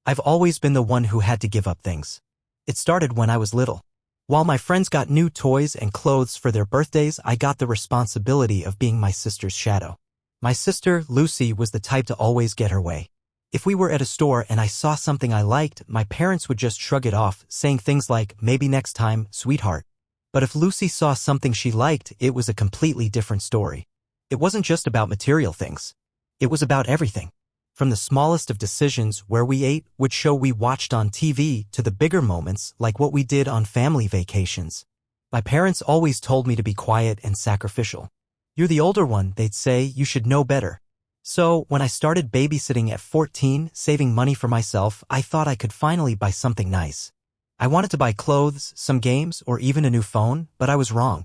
I've always been the one who had to give up things. It started when I was little. While my friends got new toys and clothes for their birthdays, I got the responsibility of being my sister's shadow. My sister, Lucy, was the type to always get her way. If we were at a store and I saw something I liked, my parents would just shrug it off, saying things like, "Maybe next time, sweetheart." But if Lucy saw something she liked, it was a completely different story. It wasn't just about material things. It was about everything. From the smallest of decisions, where we ate, which show we watched on TV, to the bigger moments, like what we did on family vacations. My parents always told me to be quiet and sacrificial. "You're the older one," they'd say, "you should know better." So, when I started babysitting at 14, saving money for myself, I thought I could finally buy something nice. I wanted to buy clothes, some games, or even a new phone, but I was wrong.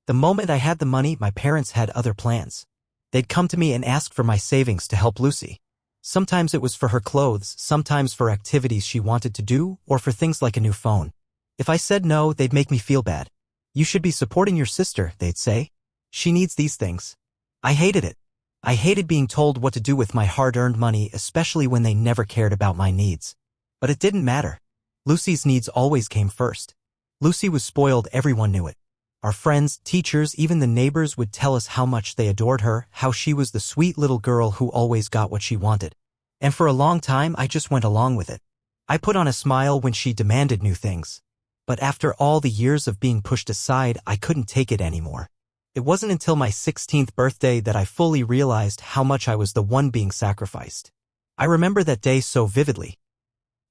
The moment I had the money, my parents had other plans. They'd come to me and ask for my savings to help Lucy. Sometimes it was for her clothes, sometimes for activities she wanted to do, or for things like a new phone. If I said no, they'd make me feel bad. "You should be supporting your sister," they'd say. "She needs these things." I hated it. I hated being told what to do with my hard-earned money, especially when they never cared about my needs. But it didn't matter. Lucy's needs always came first. Lucy was spoiled, everyone knew it. Our friends, teachers, even the neighbors would tell us how much they adored her, how she was the sweet little girl who always got what she wanted. And for a long time, I just went along with it. I put on a smile when she demanded new things. But after all the years of being pushed aside, I couldn't take it anymore. It wasn't until my 16th birthday that I fully realized how much I was the one being sacrificed. I remember that day so vividly.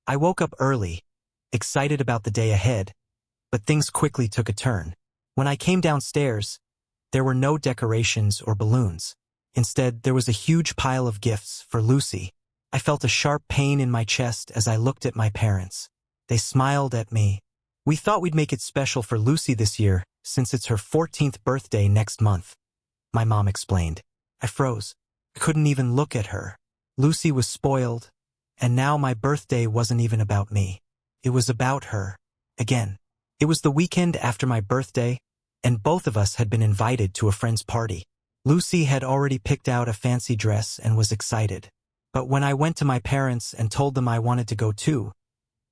I woke up early, excited about the day ahead, but things quickly took a turn. When I came downstairs, there were no decorations or balloons. Instead, there was a huge pile of gifts for Lucy. I felt a sharp pain in my chest as I looked at my parents. They smiled at me. "We thought we'd make it special for Lucy this year, since it's her 14th birthday next month," my mom explained. I froze. I couldn't even look at her. Lucy was spoiled, and now my birthday wasn't even about me. It was about her. Again. It was the weekend after my birthday, and both of us had been invited to a friend's party. Lucy had already picked out a fancy dress and was excited. But when I went to my parents and told them I wanted to go too,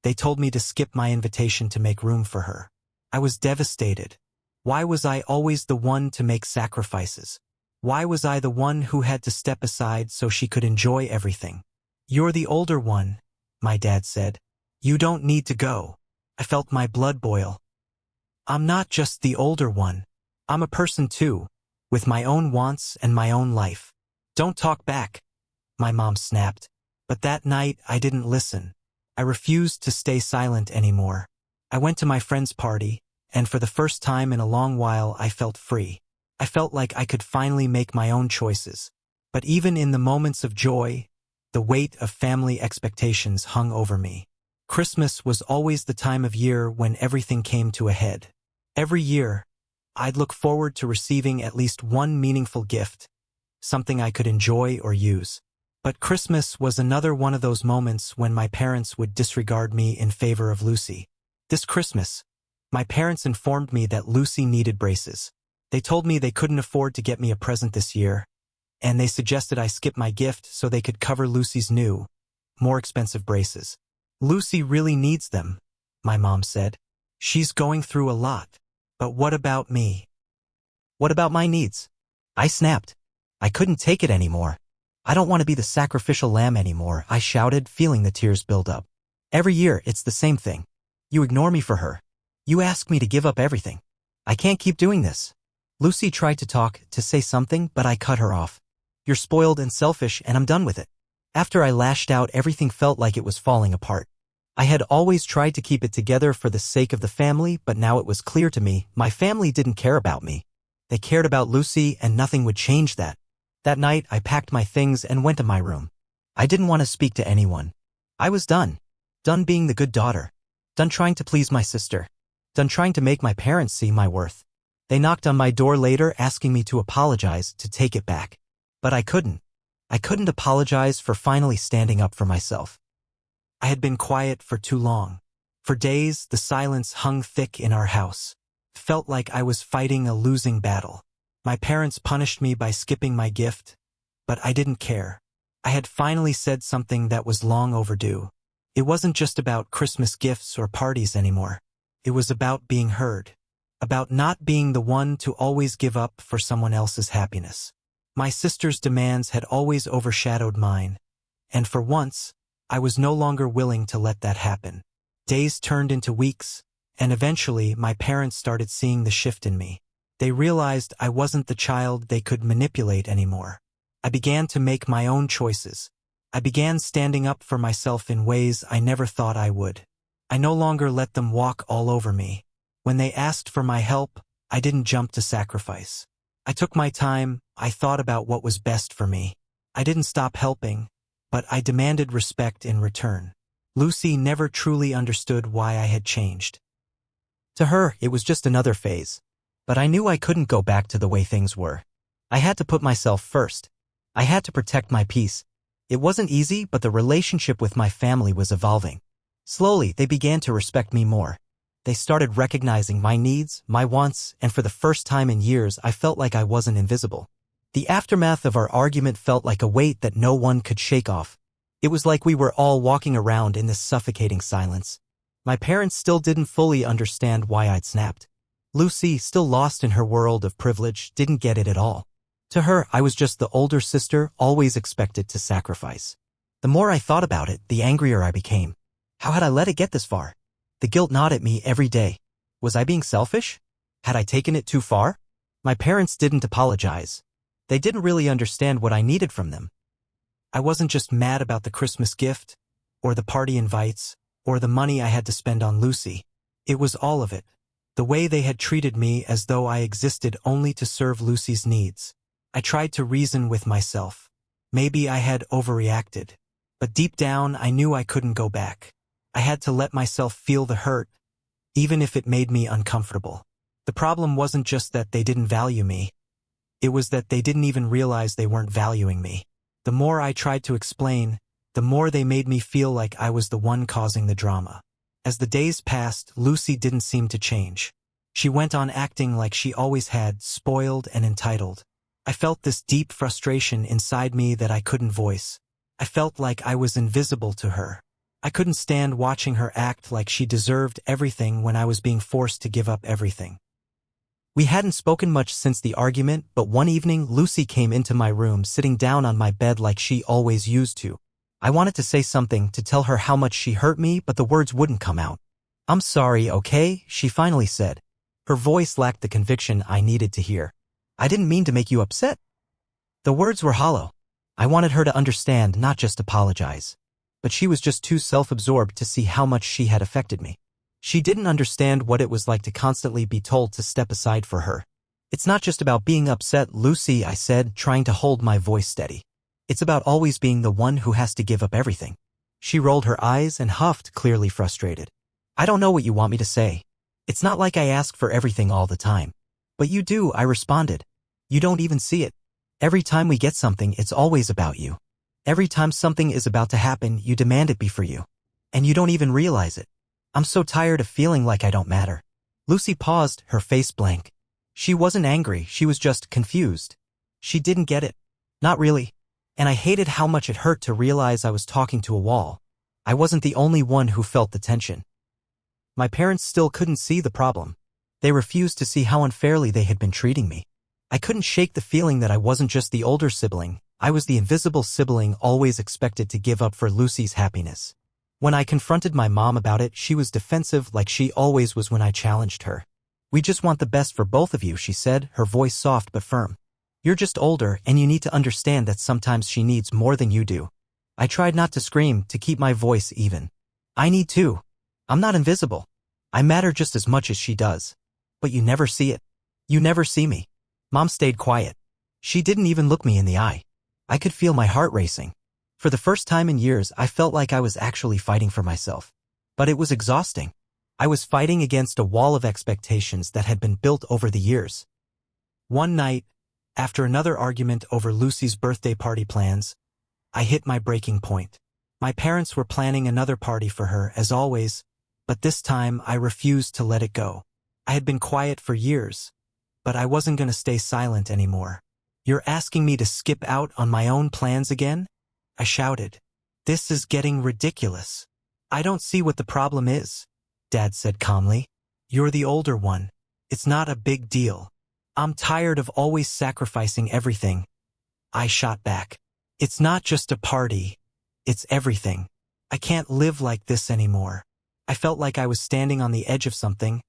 they told me to skip my invitation to make room for her. I was devastated. Why was I always the one to make sacrifices? Why was I the one who had to step aside so she could enjoy everything? "You're the older one," my dad said. "You don't need to go." I felt my blood boil. I'm not just the older one. I'm a person too, with my own wants and my own life. "Don't talk back," my mom snapped. But that night, I didn't listen. I refused to stay silent anymore. I went to my friend's party, and for the first time in a long while, I felt free. I felt like I could finally make my own choices. But even in the moments of joy, the weight of family expectations hung over me. Christmas was always the time of year when everything came to a head. Every year, I'd look forward to receiving at least one meaningful gift, something I could enjoy or use. But Christmas was another one of those moments when my parents would disregard me in favor of Lucy. This Christmas, my parents informed me that Lucy needed braces. They told me they couldn't afford to get me a present this year, and they suggested I skip my gift so they could cover Lucy's new, more expensive braces. "Lucy really needs them," my mom said. "She's going through a lot. But what about me? What about my needs?" I snapped. I couldn't take it anymore. "I don't want to be the sacrificial lamb anymore," I shouted, feeling the tears build up. "Every year, it's the same thing. You ignore me for her. You ask me to give up everything. I can't keep doing this." Lucy tried to talk, to say something, but I cut her off. "You're spoiled and selfish, and I'm done with it." After I lashed out, everything felt like it was falling apart. I had always tried to keep it together for the sake of the family, but now it was clear to me, my family didn't care about me. They cared about Lucy, and nothing would change that. That night, I packed my things and went to my room. I didn't want to speak to anyone. I was done. Done being the good daughter. Done trying to please my sister. Done trying to make my parents see my worth. They knocked on my door later, asking me to apologize, to take it back. But I couldn't. I couldn't apologize for finally standing up for myself. I had been quiet for too long. For days, the silence hung thick in our house. It felt like I was fighting a losing battle. My parents punished me by skipping my gift, but I didn't care. I had finally said something that was long overdue. It wasn't just about Christmas gifts or parties anymore. It was about being heard. About not being the one to always give up for someone else's happiness. My sister's demands had always overshadowed mine, and for once, I was no longer willing to let that happen. Days turned into weeks, and eventually my parents started seeing the shift in me. They realized I wasn't the child they could manipulate anymore. I began to make my own choices. I began standing up for myself in ways I never thought I would. I no longer let them walk all over me. When they asked for my help, I didn't jump to sacrifice. I took my time, I thought about what was best for me. I didn't stop helping, but I demanded respect in return. Lucy never truly understood why I had changed. To her, it was just another phase. But I knew I couldn't go back to the way things were. I had to put myself first. I had to protect my peace. It wasn't easy, but the relationship with my family was evolving. Slowly, they began to respect me more. They started recognizing my needs, my wants, and for the first time in years, I felt like I wasn't invisible. The aftermath of our argument felt like a weight that no one could shake off. It was like we were all walking around in this suffocating silence. My parents still didn't fully understand why I'd snapped. Lucy, still lost in her world of privilege, didn't get it at all. To her, I was just the older sister, always expected to sacrifice. The more I thought about it, the angrier I became. How had I let it get this far? The guilt gnawed at me every day. Was I being selfish? Had I taken it too far? My parents didn't apologize. They didn't really understand what I needed from them. I wasn't just mad about the Christmas gift, or the party invites, or the money I had to spend on Lucy. It was all of it. The way they had treated me as though I existed only to serve Lucy's needs. I tried to reason with myself. Maybe I had overreacted. But deep down, I knew I couldn't go back. I had to let myself feel the hurt, even if it made me uncomfortable. The problem wasn't just that they didn't value me. It was that they didn't even realize they weren't valuing me. The more I tried to explain, the more they made me feel like I was the one causing the drama. As the days passed, Lucy didn't seem to change. She went on acting like she always had, spoiled and entitled. I felt this deep frustration inside me that I couldn't voice. I felt like I was invisible to her. I couldn't stand watching her act like she deserved everything when I was being forced to give up everything. We hadn't spoken much since the argument, but one evening Lucy came into my room sitting down on my bed like she always used to. I wanted to say something to tell her how much she hurt me, but the words wouldn't come out. "I'm sorry, okay?" she finally said. Her voice lacked the conviction I needed to hear. "I didn't mean to make you upset." The words were hollow. I wanted her to understand, not just apologize. But she was just too self-absorbed to see how much she had affected me. She didn't understand what it was like to constantly be told to step aside for her. "It's not just about being upset, Lucy," I said, trying to hold my voice steady. "It's about always being the one who has to give up everything." She rolled her eyes and huffed, clearly frustrated. "I don't know what you want me to say. It's not like I ask for everything all the time." "But you do," I responded. "You don't even see it. Every time we get something, it's always about you. Every time something is about to happen, you demand it be for you. And you don't even realize it. I'm so tired of feeling like I don't matter." Lucy paused, her face blank. She wasn't angry, she was just confused. She didn't get it. Not really. And I hated how much it hurt to realize I was talking to a wall. I wasn't the only one who felt the tension. My parents still couldn't see the problem. They refused to see how unfairly they had been treating me. I couldn't shake the feeling that I wasn't just the older sibling. I was the invisible sibling always expected to give up for Lucy's happiness. When I confronted my mom about it, she was defensive like she always was when I challenged her. "We just want the best for both of you," she said, her voice soft but firm. "You're just older, and you need to understand that sometimes she needs more than you do." I tried not to scream, to keep my voice even. "I need too. I'm not invisible. I matter just as much as she does. But you never see it. You never see me." Mom stayed quiet. She didn't even look me in the eye. I could feel my heart racing. For the first time in years, I felt like I was actually fighting for myself. But it was exhausting. I was fighting against a wall of expectations that had been built over the years. One night, after another argument over Lucy's birthday party plans, I hit my breaking point. My parents were planning another party for her, as always, but this time I refused to let it go. I had been quiet for years, but I wasn't going to stay silent anymore. "You're asking me to skip out on my own plans again?" I shouted. "This is getting ridiculous." I don't see what the problem is, Dad said calmly. You're the older one. It's not a big deal. I'm tired of always sacrificing everything. I shot back. It's not just a party. It's everything. I can't live like this anymore. I felt like I was standing on the edge of something,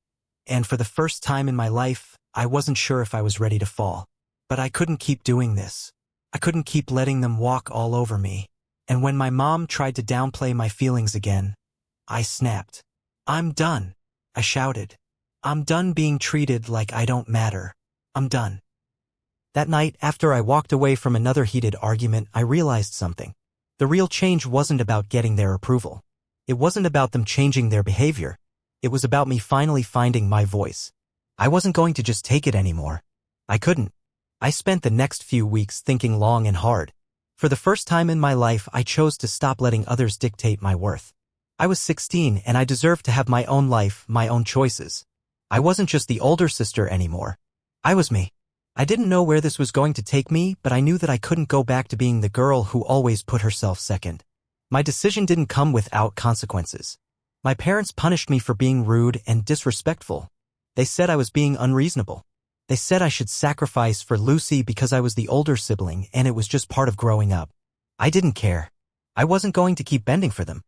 and for the first time in my life, I wasn't sure if I was ready to fall. But I couldn't keep doing this. I couldn't keep letting them walk all over me. And when my mom tried to downplay my feelings again, I snapped. I'm done, I shouted. I'm done being treated like I don't matter. I'm done. That night, after I walked away from another heated argument, I realized something. The real change wasn't about getting their approval. It wasn't about them changing their behavior. It was about me finally finding my voice. I wasn't going to just take it anymore. I couldn't. I spent the next few weeks thinking long and hard. For the first time in my life, I chose to stop letting others dictate my worth. I was 16 and I deserved to have my own life, my own choices. I wasn't just the older sister anymore. I was me. I didn't know where this was going to take me, but I knew that I couldn't go back to being the girl who always put herself second. My decision didn't come without consequences. My parents punished me for being rude and disrespectful. They said I was being unreasonable. They said I should sacrifice for Lucy because I was the older sibling and it was just part of growing up. I didn't care. I wasn't going to keep bending for them.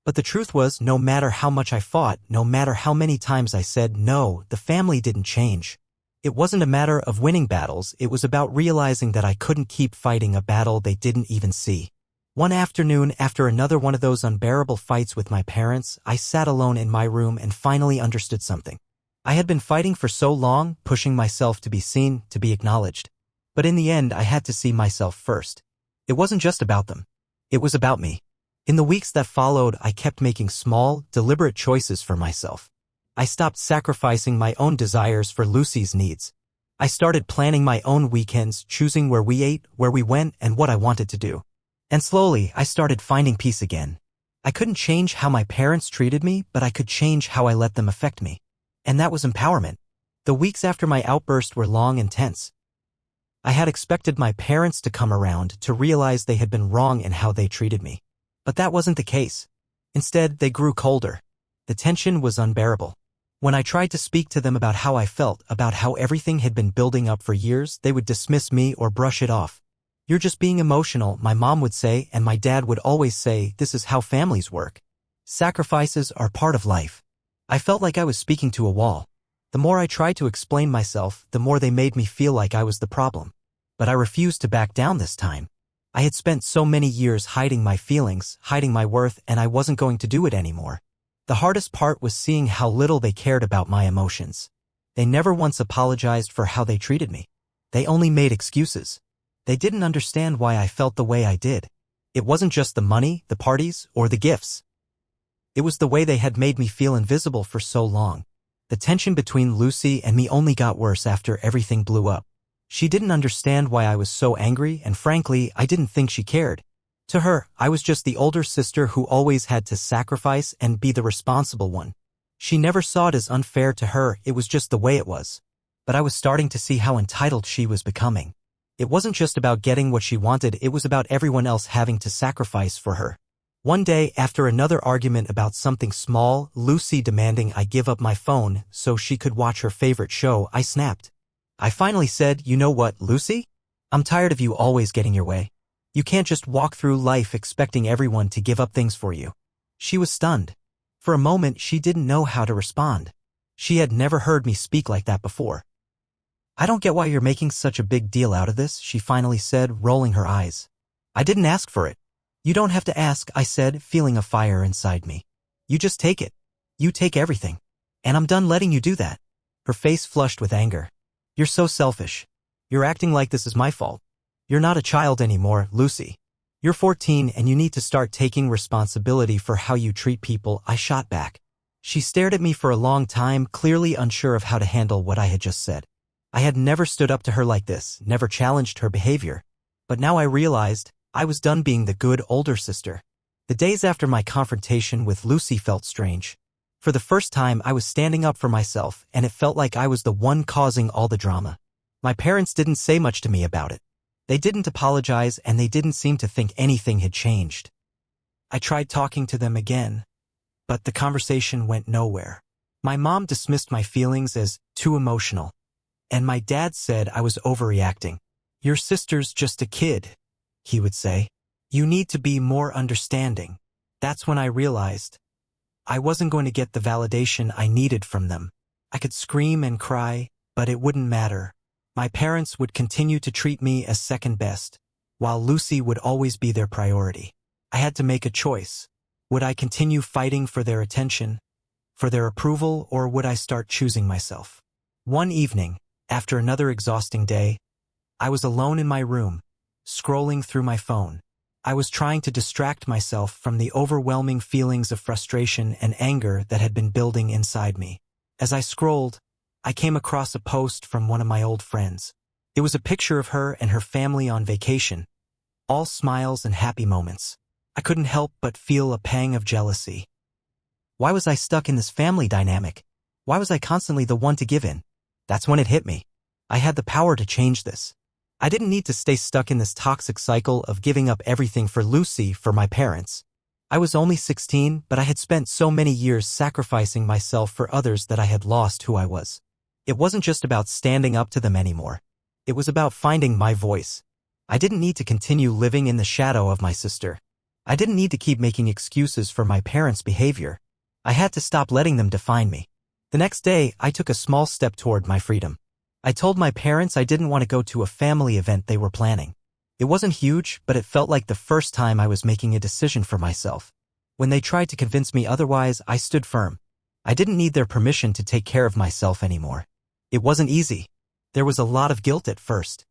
But the truth was, no matter how much I fought, no matter how many times I said no, the family didn't change. It wasn't a matter of winning battles, it was about realizing that I couldn't keep fighting a battle they didn't even see. One afternoon, after another one of those unbearable fights with my parents, I sat alone in my room and finally understood something. I had been fighting for so long, pushing myself to be seen, to be acknowledged. But in the end, I had to see myself first. It wasn't just about them. It was about me. In the weeks that followed, I kept making small, deliberate choices for myself. I stopped sacrificing my own desires for Lucy's needs. I started planning my own weekends, choosing where we ate, where we went, and what I wanted to do. And slowly, I started finding peace again. I couldn't change how my parents treated me, but I could change how I let them affect me. And that was empowerment. The weeks after my outburst were long and tense. I had expected my parents to come around, to realize they had been wrong in how they treated me. But that wasn't the case. Instead, they grew colder. The tension was unbearable. When I tried to speak to them about how I felt, about how everything had been building up for years, they would dismiss me or brush it off. You're just being emotional, my mom would say, and my dad would always say, this is how families work. Sacrifices are part of life. I felt like I was speaking to a wall. The more I tried to explain myself, the more they made me feel like I was the problem. But I refused to back down this time. I had spent so many years hiding my feelings, hiding my worth, and I wasn't going to do it anymore. The hardest part was seeing how little they cared about my emotions. They never once apologized for how they treated me. They only made excuses. They didn't understand why I felt the way I did. It wasn't just the money, the parties, or the gifts. It was the way they had made me feel invisible for so long. The tension between Lucy and me only got worse after everything blew up. She didn't understand why I was so angry, and frankly, I didn't think she cared. To her, I was just the older sister who always had to sacrifice and be the responsible one. She never saw it as unfair to her, it was just the way it was. But I was starting to see how entitled she was becoming. It wasn't just about getting what she wanted, it was about everyone else having to sacrifice for her. One day, after another argument about something small, Lucy demanding I give up my phone so she could watch her favorite show, I snapped. I finally said, you know what, Lucy? I'm tired of you always getting your way. You can't just walk through life expecting everyone to give up things for you. She was stunned. For a moment, she didn't know how to respond. She had never heard me speak like that before. I don't get why you're making such a big deal out of this, she finally said, rolling her eyes. I didn't ask for it. You don't have to ask, I said, feeling a fire inside me. You just take it. You take everything. And I'm done letting you do that. Her face flushed with anger. You're so selfish. You're acting like this is my fault. You're not a child anymore, Lucy. You're 14 and you need to start taking responsibility for how you treat people, I shot back. She stared at me for a long time, clearly unsure of how to handle what I had just said. I had never stood up to her like this, never challenged her behavior. But now I realized I was done being the good older sister. The days after my confrontation with Lucy felt strange. For the first time, I was standing up for myself, and it felt like I was the one causing all the drama. My parents didn't say much to me about it. They didn't apologize, and they didn't seem to think anything had changed. I tried talking to them again, but the conversation went nowhere. My mom dismissed my feelings as too emotional, and my dad said I was overreacting. "Your sister's just a kid," he would say. "You need to be more understanding." That's when I realized I wasn't going to get the validation I needed from them. I could scream and cry, but it wouldn't matter. My parents would continue to treat me as second best, while Lucy would always be their priority. I had to make a choice. Would I continue fighting for their attention, for their approval, or would I start choosing myself? One evening, after another exhausting day, I was alone in my room, scrolling through my phone. I was trying to distract myself from the overwhelming feelings of frustration and anger that had been building inside me. As I scrolled, I came across a post from one of my old friends. It was a picture of her and her family on vacation, all smiles and happy moments. I couldn't help but feel a pang of jealousy. Why was I stuck in this family dynamic? Why was I constantly the one to give in? That's when it hit me. I had the power to change this. I didn't need to stay stuck in this toxic cycle of giving up everything for Lucy, for my parents. I was only 16, but I had spent so many years sacrificing myself for others that I had lost who I was. It wasn't just about standing up to them anymore. It was about finding my voice. I didn't need to continue living in the shadow of my sister. I didn't need to keep making excuses for my parents' behavior. I had to stop letting them define me. The next day, I took a small step toward my freedom. I told my parents I didn't want to go to a family event they were planning. It wasn't huge, but it felt like the first time I was making a decision for myself. When they tried to convince me otherwise, I stood firm. I didn't need their permission to take care of myself anymore. It wasn't easy. There was a lot of guilt at first.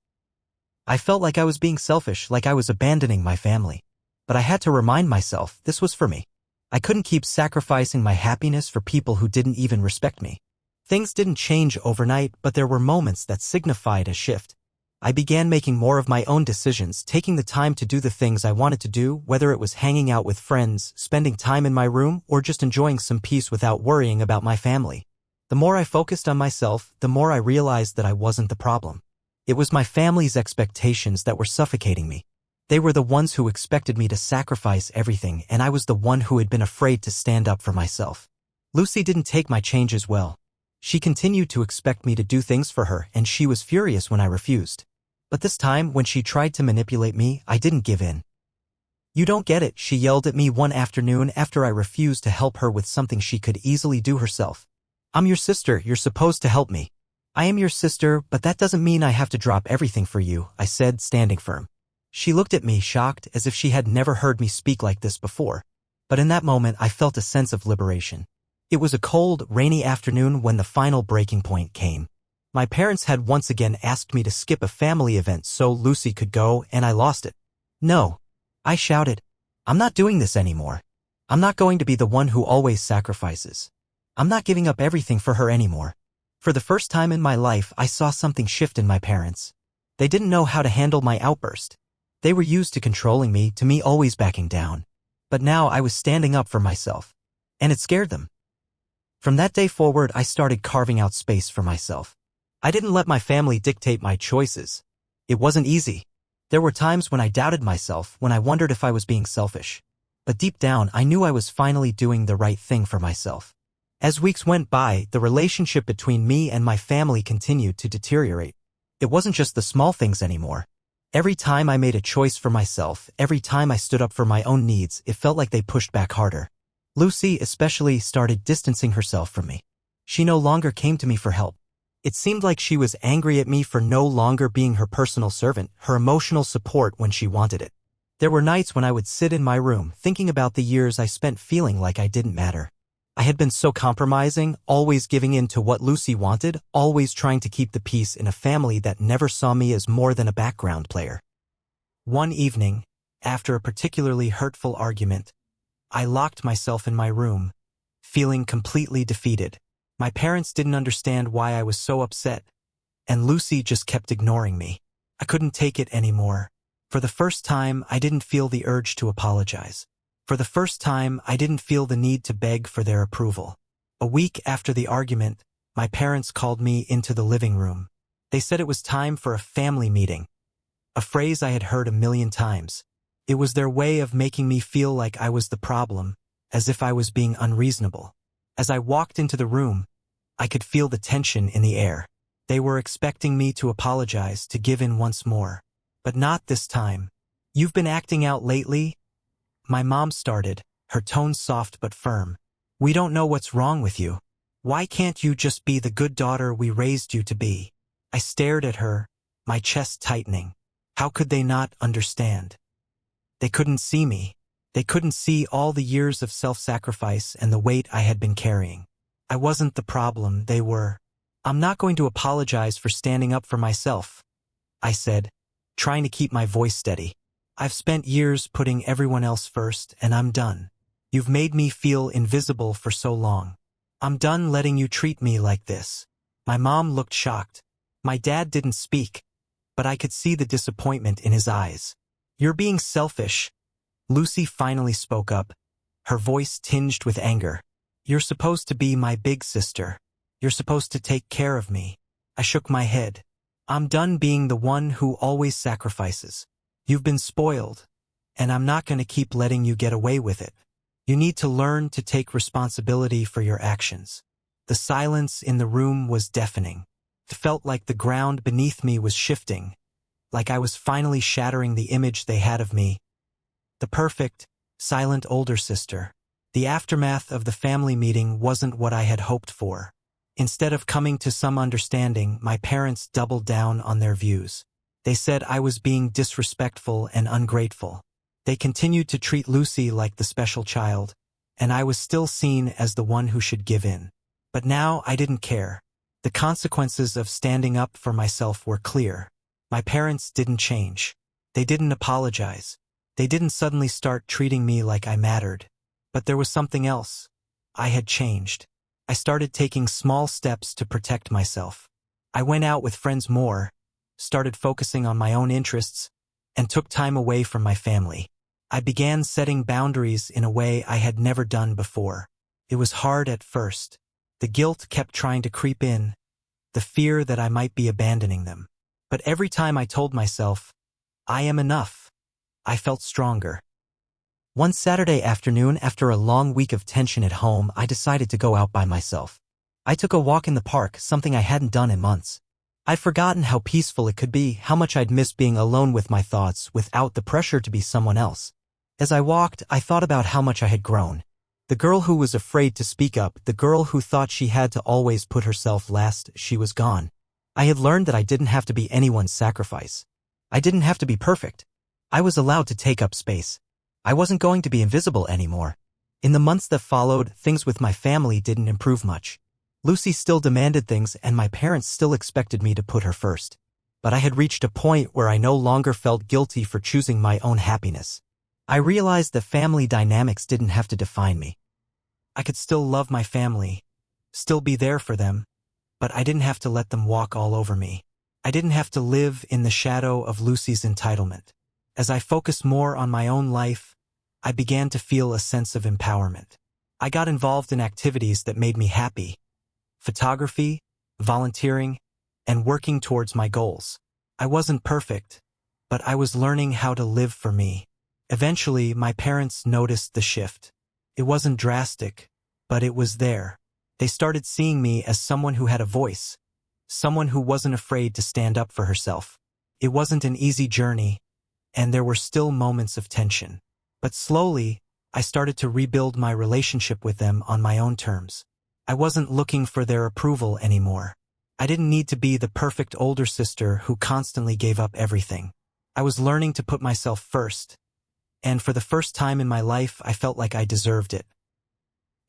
I felt like I was being selfish, like I was abandoning my family. But I had to remind myself this was for me. I couldn't keep sacrificing my happiness for people who didn't even respect me. Things didn't change overnight, but there were moments that signified a shift. I began making more of my own decisions, taking the time to do the things I wanted to do, whether it was hanging out with friends, spending time in my room, or just enjoying some peace without worrying about my family. The more I focused on myself, the more I realized that I wasn't the problem. It was my family's expectations that were suffocating me. They were the ones who expected me to sacrifice everything, and I was the one who had been afraid to stand up for myself. Lucy didn't take my changes well. She continued to expect me to do things for her, and she was furious when I refused. But this time, when she tried to manipulate me, I didn't give in. "You don't get it," she yelled at me one afternoon after I refused to help her with something she could easily do herself. "I'm your sister, you're supposed to help me." "I am your sister, but that doesn't mean I have to drop everything for you," I said, standing firm. She looked at me, shocked, as if she had never heard me speak like this before. But in that moment, I felt a sense of liberation. It was a cold, rainy afternoon when the final breaking point came. My parents had once again asked me to skip a family event so Lucy could go, and I lost it. "No," I shouted. "I'm not doing this anymore. I'm not going to be the one who always sacrifices. I'm not giving up everything for her anymore." For the first time in my life, I saw something shift in my parents. They didn't know how to handle my outburst. They were used to controlling me, to me always backing down. But now I was standing up for myself. And it scared them. From that day forward, I started carving out space for myself. I didn't let my family dictate my choices. It wasn't easy. There were times when I doubted myself, when I wondered if I was being selfish. But deep down, I knew I was finally doing the right thing for myself. As weeks went by, the relationship between me and my family continued to deteriorate. It wasn't just the small things anymore. Every time I made a choice for myself, every time I stood up for my own needs, it felt like they pushed back harder. Lucy especially started distancing herself from me. She no longer came to me for help. It seemed like she was angry at me for no longer being her personal servant, her emotional support when she wanted it. There were nights when I would sit in my room, thinking about the years I spent feeling like I didn't matter. I had been so compromising, always giving in to what Lucy wanted, always trying to keep the peace in a family that never saw me as more than a background player. One evening, after a particularly hurtful argument, I locked myself in my room, feeling completely defeated. My parents didn't understand why I was so upset, and Lucy just kept ignoring me. I couldn't take it anymore. For the first time, I didn't feel the urge to apologize. For the first time, I didn't feel the need to beg for their approval. A week after the argument, my parents called me into the living room. They said it was time for a family meeting, a phrase I had heard a million times. It was their way of making me feel like I was the problem, as if I was being unreasonable. As I walked into the room, I could feel the tension in the air. They were expecting me to apologize, to give in once more. But not this time. "You've been acting out lately?" My mom started, her tone soft but firm. "We don't know what's wrong with you. Why can't you just be the good daughter we raised you to be?" I stared at her, my chest tightening. How could they not understand? They couldn't see me. They couldn't see all the years of self-sacrifice and the weight I had been carrying. I wasn't the problem, they were. "I'm not going to apologize for standing up for myself," I said, trying to keep my voice steady. "I've spent years putting everyone else first, and I'm done. You've made me feel invisible for so long. I'm done letting you treat me like this." My mom looked shocked. My dad didn't speak, but I could see the disappointment in his eyes. "You're being selfish." Lucy finally spoke up, her voice tinged with anger. "You're supposed to be my big sister. You're supposed to take care of me." I shook my head. "I'm done being the one who always sacrifices. You've been spoiled, and I'm not going to keep letting you get away with it. You need to learn to take responsibility for your actions." The silence in the room was deafening. It felt like the ground beneath me was shifting, like I was finally shattering the image they had of me. The perfect, silent older sister. The aftermath of the family meeting wasn't what I had hoped for. Instead of coming to some understanding, my parents doubled down on their views. They said I was being disrespectful and ungrateful. They continued to treat Lucy like the special child, and I was still seen as the one who should give in. But now I didn't care. The consequences of standing up for myself were clear. My parents didn't change. They didn't apologize. They didn't suddenly start treating me like I mattered. But there was something else. I had changed. I started taking small steps to protect myself. I went out with friends more, started focusing on my own interests, and took time away from my family. I began setting boundaries in a way I had never done before. It was hard at first. The guilt kept trying to creep in, the fear that I might be abandoning them. But every time I told myself, "I am enough," I felt stronger. One Saturday afternoon, after a long week of tension at home, I decided to go out by myself. I took a walk in the park, something I hadn't done in months. I'd forgotten how peaceful it could be, how much I'd missed being alone with my thoughts without the pressure to be someone else. As I walked, I thought about how much I had grown. The girl who was afraid to speak up, the girl who thought she had to always put herself last, she was gone. I had learned that I didn't have to be anyone's sacrifice. I didn't have to be perfect. I was allowed to take up space. I wasn't going to be invisible anymore. In the months that followed, things with my family didn't improve much. Lucy still demanded things, and my parents still expected me to put her first. But I had reached a point where I no longer felt guilty for choosing my own happiness. I realized that family dynamics didn't have to define me. I could still love my family, still be there for them, but I didn't have to let them walk all over me. I didn't have to live in the shadow of Lucy's entitlement. As I focused more on my own life, I began to feel a sense of empowerment. I got involved in activities that made me happy: photography, volunteering, and working towards my goals. I wasn't perfect, but I was learning how to live for me. Eventually, my parents noticed the shift. It wasn't drastic, but it was there. They started seeing me as someone who had a voice, someone who wasn't afraid to stand up for herself. It wasn't an easy journey, and there were still moments of tension. But slowly, I started to rebuild my relationship with them on my own terms. I wasn't looking for their approval anymore. I didn't need to be the perfect older sister who constantly gave up everything. I was learning to put myself first, and for the first time in my life, I felt like I deserved it.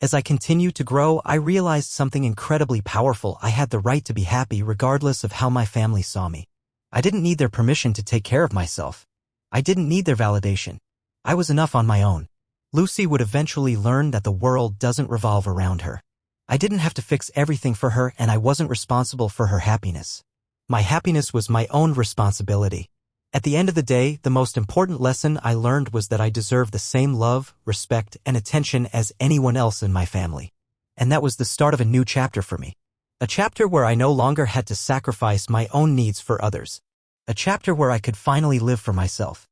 As I continued to grow, I realized something incredibly powerful. I had the right to be happy regardless of how my family saw me. I didn't need their permission to take care of myself. I didn't need their validation. I was enough on my own. Lucy would eventually learn that the world doesn't revolve around her. I didn't have to fix everything for her, and I wasn't responsible for her happiness. My happiness was my own responsibility. At the end of the day, the most important lesson I learned was that I deserved the same love, respect, and attention as anyone else in my family. And that was the start of a new chapter for me. A chapter where I no longer had to sacrifice my own needs for others. A chapter where I could finally live for myself.